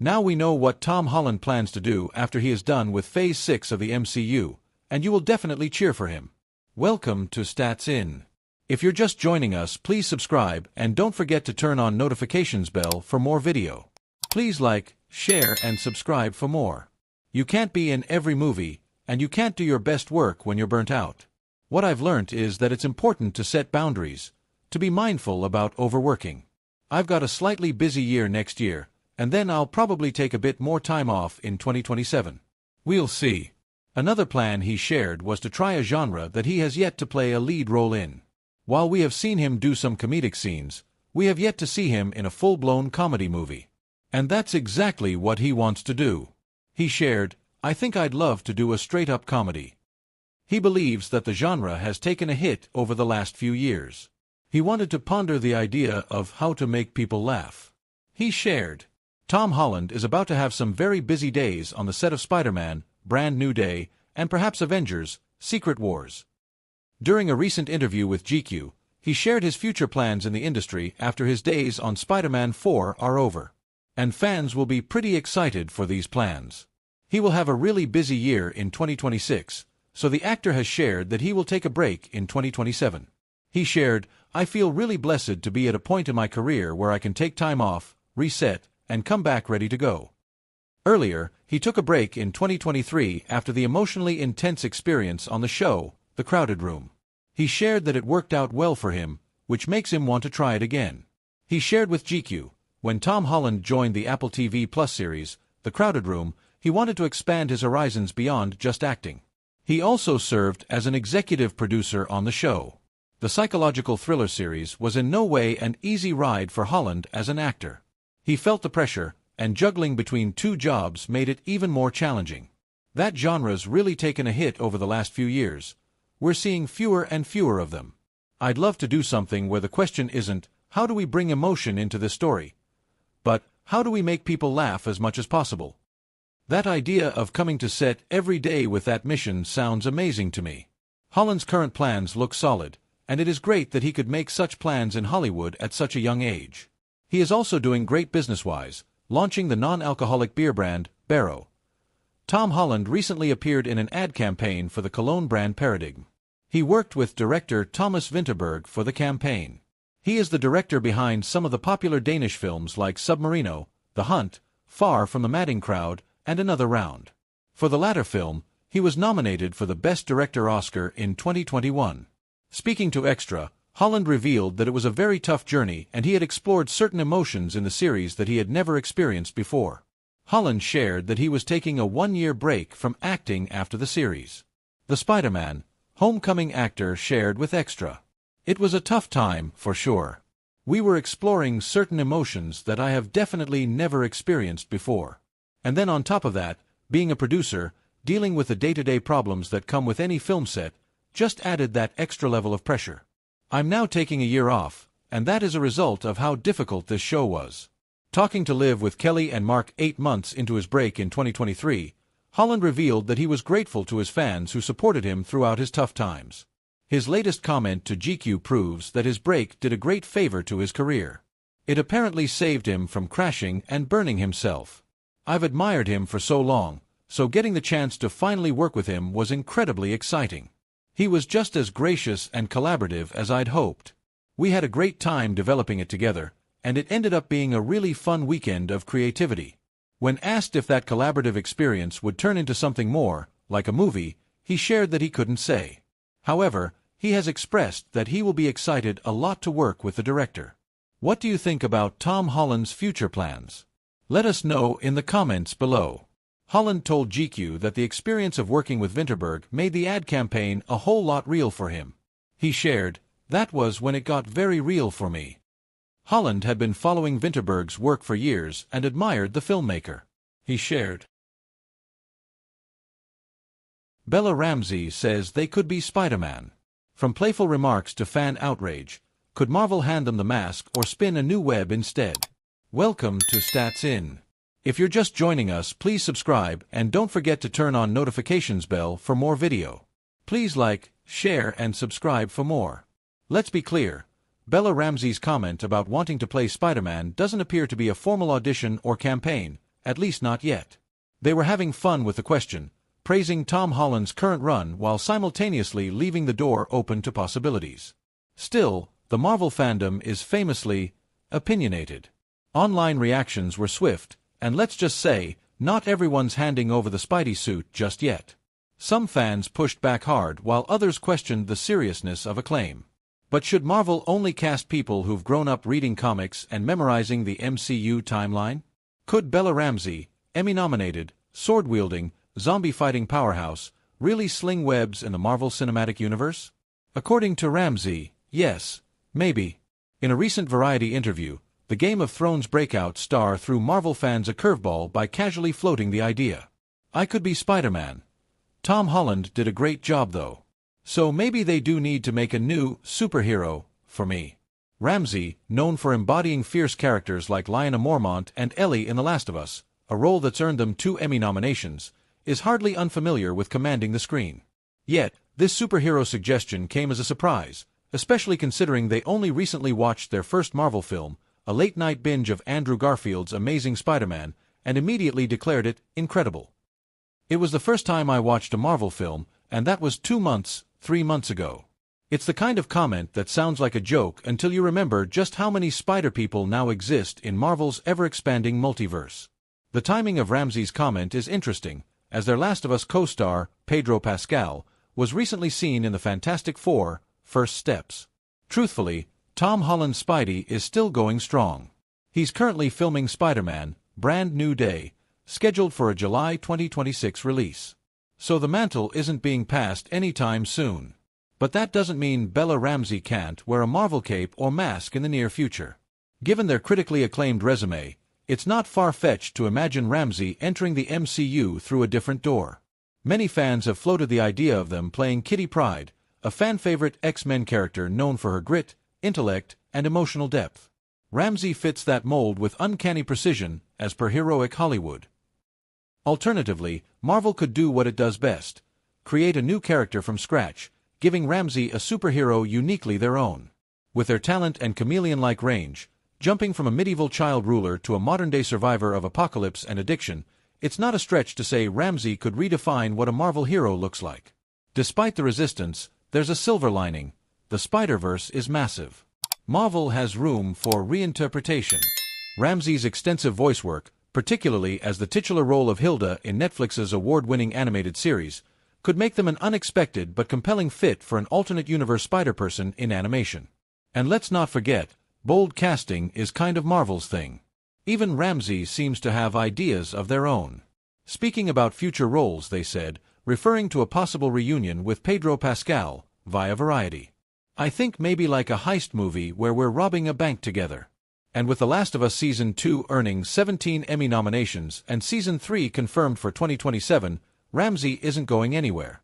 Now we know what Tom Holland plans to do after he is done with Phase 6 of the MCU, and you will definitely cheer for him. Welcome to Stats In. If you're just joining us, please subscribe and don't forget to turn on notifications bell for more video. Please like, share and subscribe for more. You can't be in every movie, and you can't do your best work when you're burnt out. What I've learned is that it's important to set boundaries, to be mindful about overworking. I've got a slightly busy year next year, and then I'll probably take a bit more time off in 2027. We'll see. Another plan he shared was to try a genre that he has yet to play a lead role in. While we have seen him do some comedic scenes, we have yet to see him in a full-blown comedy movie. And that's exactly what he wants to do. He shared, "I think I'd love to do a straight-up comedy." He believes that the genre has taken a hit over the last few years. He wanted to ponder the idea of how to make people laugh. He shared, "Tom Holland is about to have some very busy days on the set of Spider-Man, Brand New Day, and perhaps Avengers, Secret Wars." During a recent interview with GQ, he shared his future plans in the industry after his days on Spider-Man 4 are over. And fans will be pretty excited for these plans. He will have a really busy year in 2026, so the actor has shared that he will take a break in 2027. He shared, "I feel really blessed to be at a point in my career where I can take time off, reset, and come back ready to go." Earlier, he took a break in 2023 after the emotionally intense experience on the show, The Crowded Room. He shared that it worked out well for him, which makes him want to try it again. He shared with GQ, when Tom Holland joined the Apple TV Plus series, The Crowded Room, he wanted to expand his horizons beyond just acting. He also served as an executive producer on the show. The psychological thriller series was in no way an easy ride for Holland as an actor. He felt the pressure, and juggling between two jobs made it even more challenging. That genre's really taken a hit over the last few years. We're seeing fewer and fewer of them. I'd love to do something where the question isn't, how do we bring emotion into this story? But, how do we make people laugh as much as possible? That idea of coming to set every day with that mission sounds amazing to me. Holland's current plans look solid, and it is great that he could make such plans in Hollywood at such a young age. He is also doing great business-wise, launching the non-alcoholic beer brand, Barrow. Tom Holland recently appeared in an ad campaign for the cologne brand Paradigm. He worked with director Thomas Vinterberg for the campaign. He is the director behind some of the popular Danish films like Submarino, The Hunt, Far from the Madding Crowd, and Another Round. For the latter film, he was nominated for the Best Director Oscar in 2021. Speaking to Extra, Holland revealed that it was a very tough journey and he had explored certain emotions in the series that he had never experienced before. Holland shared that he was taking a one-year break from acting after the series. The Spider-Man, Homecoming actor shared with Extra, "It was a tough time, for sure. We were exploring certain emotions that I have definitely never experienced before. And then on top of that, being a producer, dealing with the day-to-day problems that come with any film set, just added that extra level of pressure. I'm now taking a year off, and that is a result of how difficult this show was." Talking to Live with Kelly and Mark 8 months into his break in 2023, Holland revealed that he was grateful to his fans who supported him throughout his tough times. His latest comment to GQ proves that his break did a great favor to his career. It apparently saved him from crashing and burning himself. "I've admired him for so long, so getting the chance to finally work with him was incredibly exciting. He was just as gracious and collaborative as I'd hoped. We had a great time developing it together, and it ended up being a really fun weekend of creativity." When asked if that collaborative experience would turn into something more, like a movie, he shared that he couldn't say. However, he has expressed that he will be excited a lot to work with the director. What do you think about Tom Holland's future plans? Let us know in the comments below. Holland told GQ that the experience of working with Vinterberg made the ad campaign a whole lot real for him. He shared, "That was when it got very real for me." Holland had been following Vinterberg's work for years and admired the filmmaker. He shared, Bella Ramsey says they could be Spider-Man. From playful remarks to fan outrage, could Marvel hand them the mask or spin a new web instead? Welcome to Stats In. If you're just joining us, please subscribe and don't forget to turn on notifications bell for more video. Please like, share and subscribe for more. Let's be clear. Bella Ramsey's comment about wanting to play Spider-Man doesn't appear to be a formal audition or campaign, at least not yet. They were having fun with the question, praising Tom Holland's current run while simultaneously leaving the door open to possibilities. Still, the Marvel fandom is famously opinionated. Online reactions were swift, and let's just say, not everyone's handing over the Spidey suit just yet. Some fans pushed back hard while others questioned the seriousness of a claim. But should Marvel only cast people who've grown up reading comics and memorizing the MCU timeline? Could Bella Ramsey, Emmy-nominated, sword-wielding, zombie-fighting powerhouse, really sling webs in the Marvel Cinematic Universe? According to Ramsey, yes, maybe. In a recent Variety interview, the Game of Thrones breakout star threw Marvel fans a curveball by casually floating the idea. I could be Spider-Man. Tom Holland did a great job though. So maybe they do need to make a new superhero for me. Ramsey, known for embodying fierce characters like Lyanna Mormont and Ellie in The Last of Us, a role that's earned them 2 Emmy nominations, is hardly unfamiliar with commanding the screen. Yet, this superhero suggestion came as a surprise, especially considering they only recently watched their first Marvel film, a late-night binge of Andrew Garfield's Amazing Spider-Man, and immediately declared it incredible. It was the first time I watched a Marvel film, and that was 3 months ago. It's the kind of comment that sounds like a joke until you remember just how many Spider people now exist in Marvel's ever-expanding multiverse. The timing of Ramsey's comment is interesting, as their Last of Us co-star, Pedro Pascal, was recently seen in the Fantastic Four: First Steps. Truthfully, Tom Holland's Spidey is still going strong. He's currently filming Spider-Man: Brand New Day, scheduled for a July 2026 release. So the mantle isn't being passed anytime soon. But that doesn't mean Bella Ramsey can't wear a Marvel cape or mask in the near future. Given their critically acclaimed resume, it's not far-fetched to imagine Ramsey entering the MCU through a different door. Many fans have floated the idea of them playing Kitty Pryde, a fan-favorite X-Men character known for her grit, intellect, and emotional depth. Ramsey fits that mold with uncanny precision, as per heroic Hollywood. Alternatively, Marvel could do what it does best: create a new character from scratch, giving Ramsey a superhero uniquely their own. With their talent and chameleon-like range, jumping from a medieval child ruler to a modern-day survivor of apocalypse and addiction, it's not a stretch to say Ramsey could redefine what a Marvel hero looks like. Despite the resistance, there's a silver lining: the Spider-Verse is massive. Marvel has room for reinterpretation. Ramsey's extensive voice work, particularly as the titular role of Hilda in Netflix's award-winning animated series, could make them an unexpected but compelling fit for an alternate universe Spider-Person in animation. And let's not forget, bold casting is kind of Marvel's thing. Even Ramsey seems to have ideas of their own. Speaking about future roles, they said, referring to a possible reunion with Pedro Pascal, via Variety. I think maybe like a heist movie where we're robbing a bank together. And with The Last of Us Season 2 earning 17 Emmy nominations and Season 3 confirmed for 2027, Ramsey isn't going anywhere.